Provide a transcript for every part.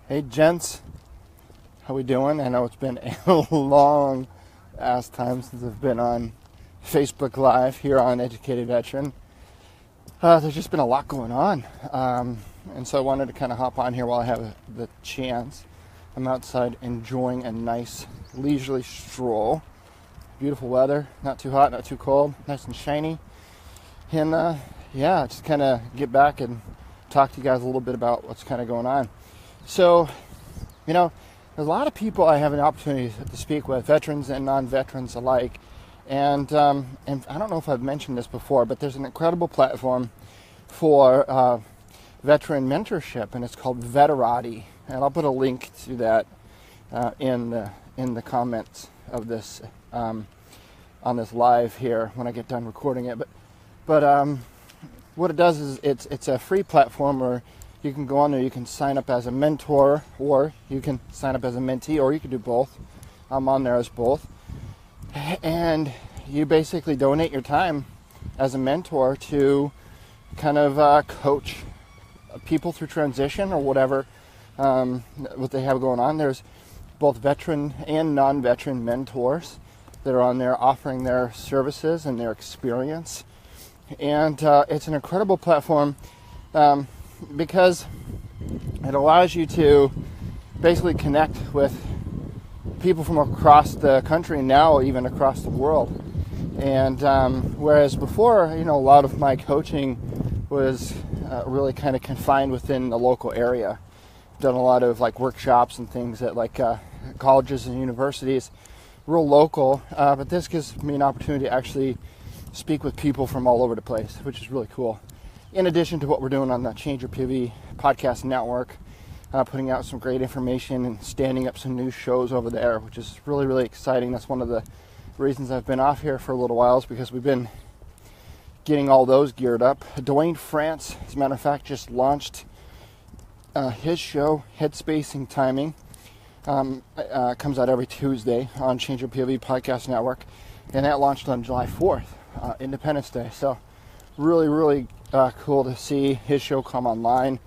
Hey gents, how we doing? I know it's been a long ass time since I've been on Facebook Live here on Educated Veteran. There's just been a lot going on, and so I wanted to kind of hop on here while I have the chance. I'm outside enjoying a nice leisurely stroll. Beautiful weather, not too hot, not too cold, nice and shiny. And just kind of get back and talk to you guys a little bit about what's kind of going on. So, there's a lot of people I have an opportunity to speak with, veterans and non-veterans alike. And I don't know if I've mentioned this before, but there's an incredible platform for veteran mentorship, and it's called Veterati. And I'll put a link to that in the comments of this on this live here when I get done recording it. But what it does is it's a free platform where you can go on there, you can sign up as a mentor, or you can sign up as a mentee, or you can do both. I'm on there as both. And you basically donate your time as a mentor to kind of coach people through transition or whatever what they have going on. There's both veteran and non-veteran mentors that are on there offering their services and their experience. And it's an incredible platform because it allows you to basically connect with people from across the country, now even across the world. And whereas before, a lot of my coaching was really kind of confined within the local area. Done a lot of workshops and things at colleges and universities, real local. But this gives me an opportunity to actually speak with people from all over the place, which is really cool. In addition to what we're doing on the Change Your POV podcast network, putting out some great information and standing up some new shows over there, which is really, really exciting. That's one of the reasons I've been off here for a little while, is because we've been getting all those geared up. Dwayne France, as a matter of fact, just launched his show, Headspacing Timing. Comes out every Tuesday on Change Your POV podcast network, and that launched on July 4th, Independence Day. So really, really cool to see his show come online.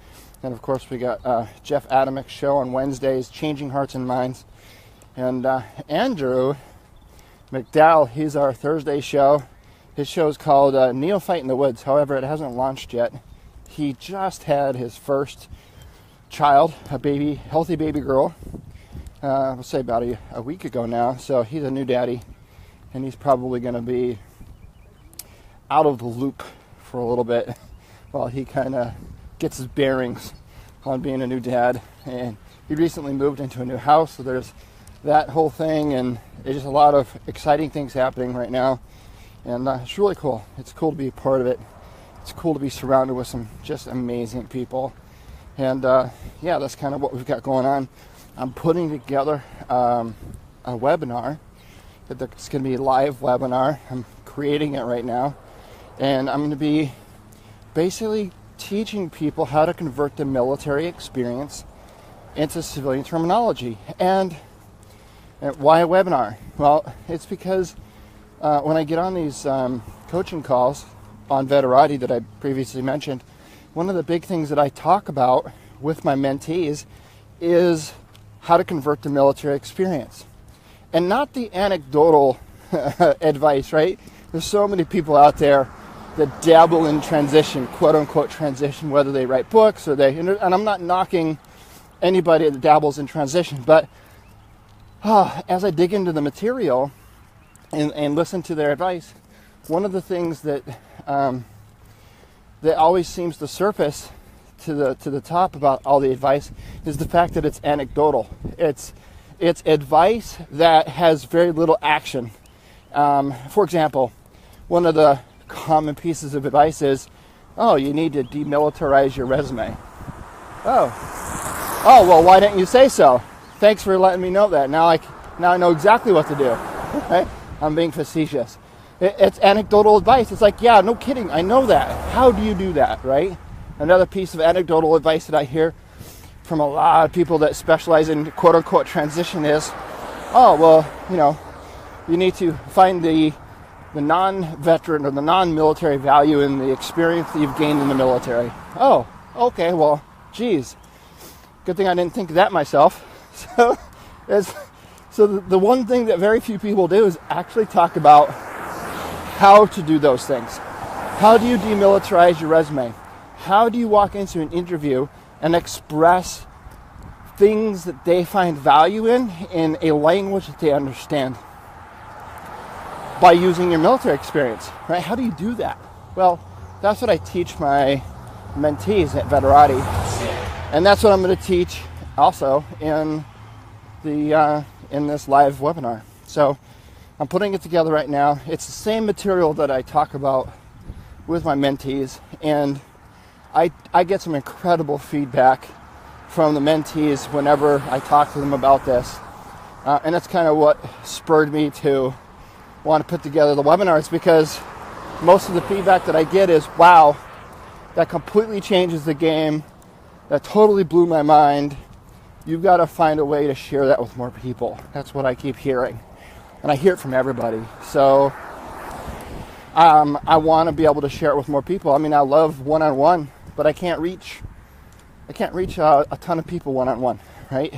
And of course we got Jeff Adamick's show on Wednesdays, Changing Hearts and Minds. And Andrew McDowell, he's our Thursday show. His show is called Neophyte in the Woods. However, it hasn't launched yet. He just had his first child, a baby, healthy baby girl, I'll say about a week ago now. So he's a new daddy, and he's probably going to be out of the loop for a little bit while he kind of gets his bearings on being a new dad. And he recently moved into a new house, so there's that whole thing, and there's just a lot of exciting things happening right now. And it's really cool. It's cool to be a part of it. It's cool to be surrounded with some just amazing people. And that's kind of what we've got going on. I'm putting together a webinar. It's going to be a live webinar. I'm creating it right now. And I'm going to be basically teaching people how to convert the military experience into civilian terminology. And why a webinar? Well, it's because when I get on these coaching calls on Veterati that I previously mentioned, one of the big things that I talk about with my mentees is how to convert the military experience. And not the anecdotal advice, right? There's so many people out there that dabble in transition, quote-unquote transition, whether they write books or and I'm not knocking anybody that dabbles in transition, but as I dig into the material and listen to their advice, one of the things that always seems to surface to the top about all the advice is the fact that it's anecdotal. It's advice that has very little action. For example, one of the common pieces of advice is, you need to demilitarize your resume. Well, why didn't you say so? Thanks for letting me know that. Now I know exactly what to do. Right? I'm being facetious. It's anecdotal advice. It's yeah, no kidding. I know that. How do you do that, right? Another piece of anecdotal advice that I hear from a lot of people that specialize in quote-unquote transition is, you need to find the non-veteran or the non-military value in the experience that you've gained in the military. Oh, okay, well, geez. Good thing I didn't think of that myself. So the one thing that very few people do is actually talk about how to do those things. How do you demilitarize your resume? How do you walk into an interview and express things that they find value in a language that they understand by using your military experience, right? How do you do that? Well, that's what I teach my mentees at Veterati, and that's what I'm going to teach also in this live webinar. So I'm putting it together right now. It's the same material that I talk about with my mentees, and I get some incredible feedback from the mentees whenever I talk to them about this. And that's kind of what spurred me to want to put together the webinars, because most of the feedback that I get is, wow, that completely changes the game. That totally blew my mind. You've got to find a way to share that with more people. That's what I keep hearing. And I hear it from everybody. So I want to be able to share it with more people. I mean, I love one-on-one, but I can't reach a ton of people one-on-one, right?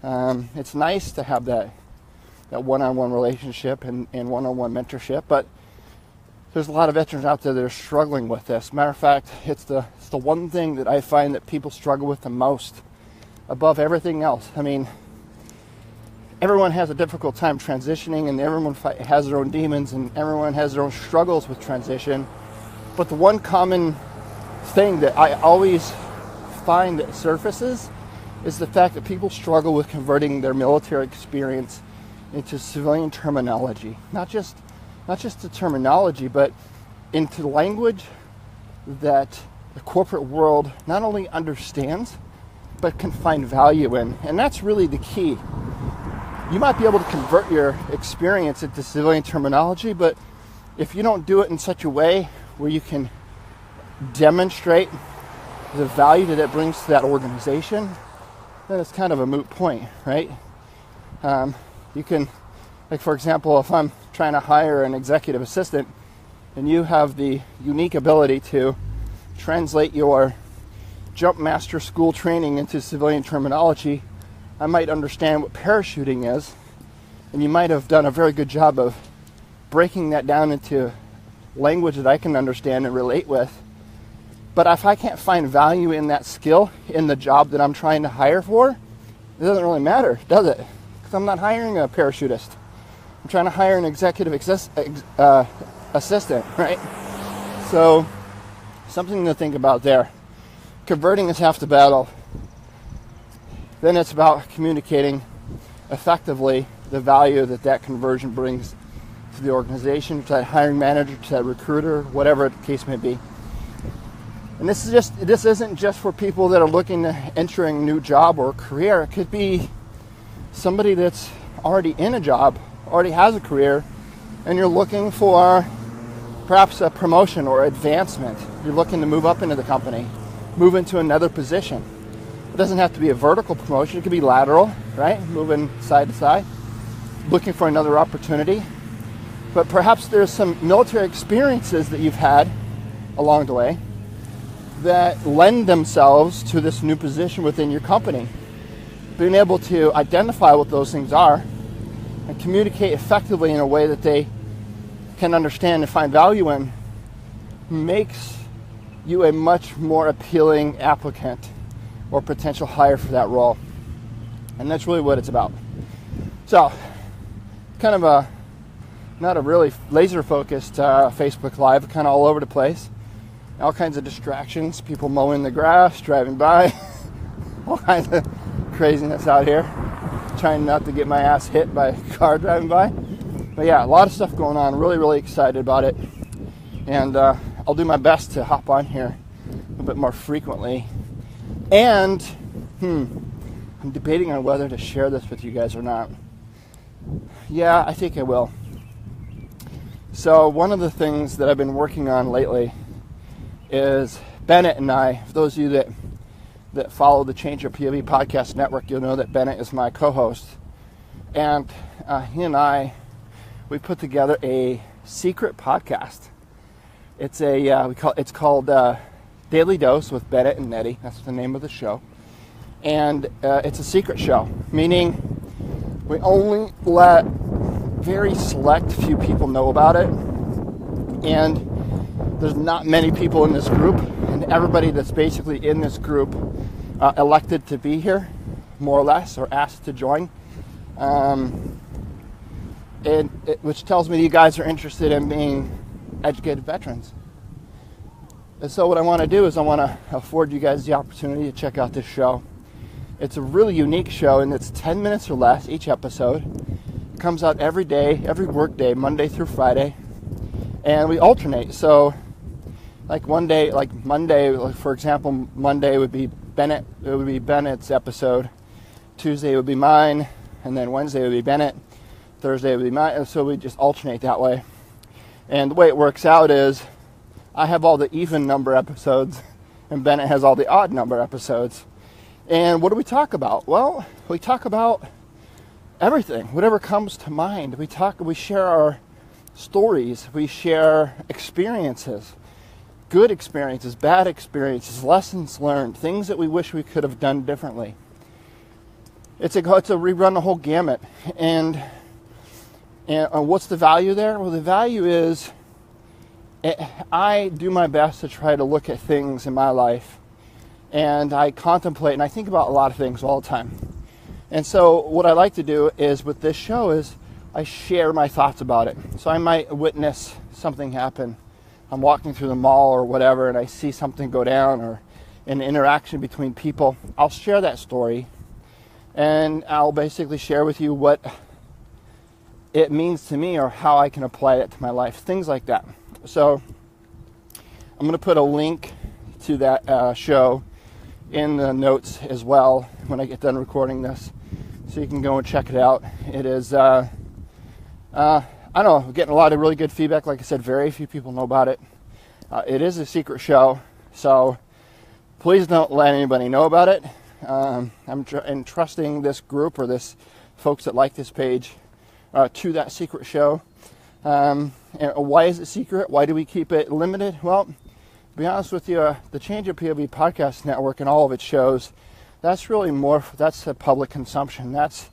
It's nice to have that one-on-one relationship and one-on-one mentorship, but there's a lot of veterans out there that are struggling with this. Matter of fact, it's the one thing that I find that people struggle with the most above everything else. I mean, everyone has a difficult time transitioning, and everyone has their own demons, and everyone has their own struggles with transition. But the one common thing that I always find that surfaces is the fact that people struggle with converting their military experience into civilian terminology. Not just the terminology, but into language that the corporate world not only understands, but can find value in. And that's really the key. You might be able to convert your experience into civilian terminology, but if you don't do it in such a way where you can demonstrate the value that it brings to that organization, then it's kind of a moot point, right? You can, like for example, if I'm trying to hire an executive assistant and you have the unique ability to translate your jump master school training into civilian terminology, I might understand what parachuting is, and you might have done a very good job of breaking that down into language that I can understand and relate with. But if I can't find value in that skill in the job that I'm trying to hire for, it doesn't really matter, does it? Because I'm not hiring a parachutist. I'm trying to hire an executive assistant, right? So, something to think about there. Converting is half the battle. Then it's about communicating effectively the value that conversion brings to the organization, to that hiring manager, to that recruiter, whatever the case may be. And this isn't just for people that are looking to entering a new job or career. It could be somebody that's already in a job, already has a career, and you're looking for perhaps a promotion or advancement. You're looking to move up into the company, move into another position. It doesn't have to be a vertical promotion. It could be lateral, right? Moving side to side, looking for another opportunity. But perhaps there's some military experiences that you've had along the way that lend themselves to this new position within your company. Being able to identify what those things are and communicate effectively in a way that they can understand and find value in makes you a much more appealing applicant or potential hire for that role. And that's really what it's about. So, kind of not a really laser-focused Facebook Live, kind of all over the place. All kinds of distractions, people mowing the grass, driving by, all kinds of craziness out here. Trying not to get my ass hit by a car driving by. But yeah, a lot of stuff going on. Really, really excited about it. And I'll do my best to hop on here a little bit more frequently. And I'm debating on whether to share this with you guys or not. Yeah, I think I will. So one of the things that I've been working on lately is Bennett and I, for those of you that follow the Change Your POV podcast network, you'll know that Bennett is my co-host. And he and I, we put together a secret podcast. It's called Daily Dose with Bennett and Nettie. That's the name of the show. And it's a secret show, meaning we only let very select few people know about it. And there's not many people in this group, and everybody that's basically in this group elected to be here, more or less, or asked to join. Which tells me you guys are interested in being educated veterans. And so what I want to do is I want to afford you guys the opportunity to check out this show. It's a really unique show, and it's 10 minutes or less each episode. It comes out every day, every work day, Monday through Friday. And we alternate. So like one day, like Monday, like for example, Monday would be Bennett's episode. Tuesday would be mine, and then Wednesday would be Bennett. Thursday would be mine. So we just alternate that way. And the way it works out is I have all the even number episodes, and Bennett has all the odd number episodes. And what do we talk about? Well, we talk about everything, whatever comes to mind. We share our stories, we share experiences, good experiences, bad experiences, lessons learned, things that we wish we could have done differently. It's a rerun the whole gamut. And what's the value there? Well, the value is I do my best to try to look at things in my life, and I contemplate and I think about a lot of things all the time. And so what I like to do is with this show is I share my thoughts about it. So I might witness something happen. I'm walking through the mall or whatever, and I see something go down or an interaction between people. I'll share that story, and I'll basically share with you what it means to me or how I can apply it to my life, things like that. So I'm going to put a link to that show in the notes as well when I get done recording this, so you can go and check it out. It is, I don't know, we're getting a lot of really good feedback. Like I said, very few people know about it. It is a secret show, so please don't let anybody know about it. I'm entrusting this group or this folks that like this page to that secret show. And why is it secret? Why do we keep it limited? Well, to be honest with you, the Change Your POV podcast network and all of its shows, that's really that's a public consumption. That's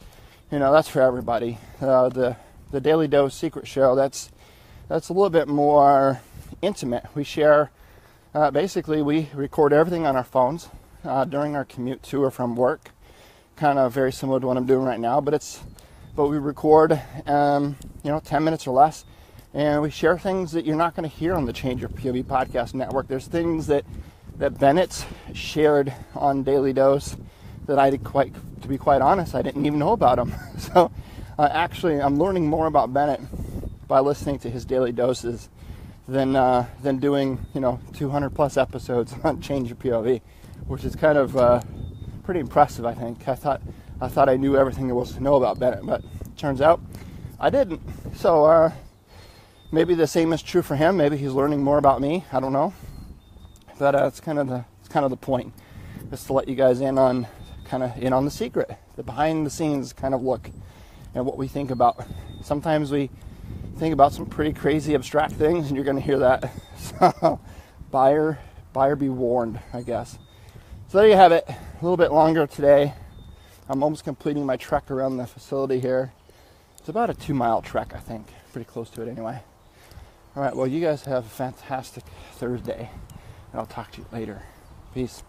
for everybody. The Daily Dose Secret Show, that's a little bit more intimate. We share, basically we record everything on our phones during our commute to or from work. Kind of very similar to what I'm doing right now, but we record 10 minutes or less, and we share things that you're not going to hear on the Change Your POV podcast network. There's things that Bennett's shared on Daily Dose that to be quite honest, I didn't even know about them. So actually, I'm learning more about Bennett by listening to his daily doses than doing 200 plus episodes on Change Your POV, which is kind of pretty impressive. I think I thought I knew everything there was to know about Bennett, but it turns out I didn't. So maybe the same is true for him. Maybe he's learning more about me. I don't know, but it's kind of the point, is to let you guys in on the secret, the behind the scenes kind of look at what we think about. Sometimes we think about some pretty crazy abstract things, and you're going to hear that. So buyer be warned, I guess. So there you have it. A little bit longer today. I'm almost completing my trek around the facility here. It's about a 2-mile trek, I think. Pretty close to it anyway. All right, well, you guys have a fantastic Thursday, and I'll talk to you later. Peace.